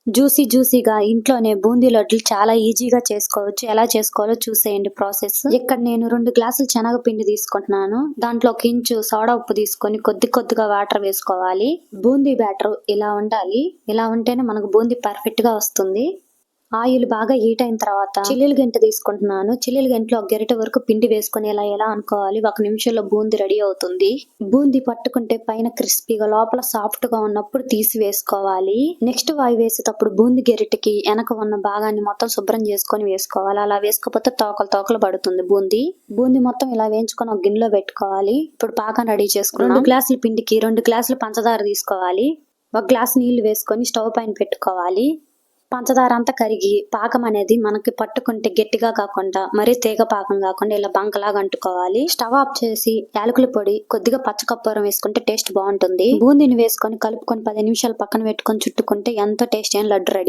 జ్యూసీగా ఇంట్లోనే బూందీ లడ్డులు చాలా ఈజీగా చేసుకోవచ్చు. ఎలా చేసుకోవాలో చూసేయండి ప్రాసెస్. ఇక్కడ నేను 2 గ్లాసులు శనగపిండి తీసుకుంటున్నాను. దాంట్లో ఒక ఇంచు సోడా ఉప్పు తీసుకొని కొద్దిగా వాటర్ వేసుకోవాలి. బూందీ బ్యాటర్ ఇలా ఉండాలి. ఇలా ఉంటేనే మనకు బూందీ పర్ఫెక్ట్ గా వస్తుంది. ఆయిల్ బాగా హీట్ అయిన తర్వాత చిల్లీల గంట తీసుకుంటున్నాను. చిల్లీల గంటలో ఒక గరిట వరకు పిండి వేసుకొని ఎలా అనుకోవాలి. 1 నిమిషంలో బూందీ రెడీ అవుతుంది. బూందీ పట్టుకుంటే పైన క్రిస్పీగా లోపల సాఫ్ట్ గా ఉన్నప్పుడు తీసి వేసుకోవాలి. నెక్స్ట్ వాయి వేసేటప్పుడు బూందీ గరిటకి వెనక ఉన్న భాగాన్ని మొత్తం శుభ్రం చేసుకొని వేసుకోవాలి. అలా వేసుకోకపోతే తోకలు పడుతుంది బూందీ. బూందీ మొత్తం ఇలా వేయించుకొని ఒక గిన్నెలో పెట్టుకోవాలి. ఇప్పుడు పాకం రెడీ చేసుకున్నాం. 2 గ్లాసుల పిండికి 2 గ్లాసులు పంచదార తీసుకోవాలి. 1 గ్లాస్ నీళ్లు వేసుకొని స్టవ్ పైన పెట్టుకోవాలి. పంచదార అంతా కరిగి పాకం అనేది మనకి పట్టుకుంటే గట్టిగా కాకుండా మరీ తీగ పాకం కాకుండా ఇలా బంకలాగా అంటుకోవాలి. స్టవ్ ఆఫ్ చేసి యాలకుల పొడి కొద్దిగా పచ్చకర్పూరం వేసుకుంటే టేస్ట్ బాగుంటుంది. బూందీని వేసుకొని కలుపుకొని 10 నిమిషాలు పక్కన పెట్టుకొని చుట్టుకుంటే ఎంతో టేస్ట్ అయిన లడ్డు రెడీ.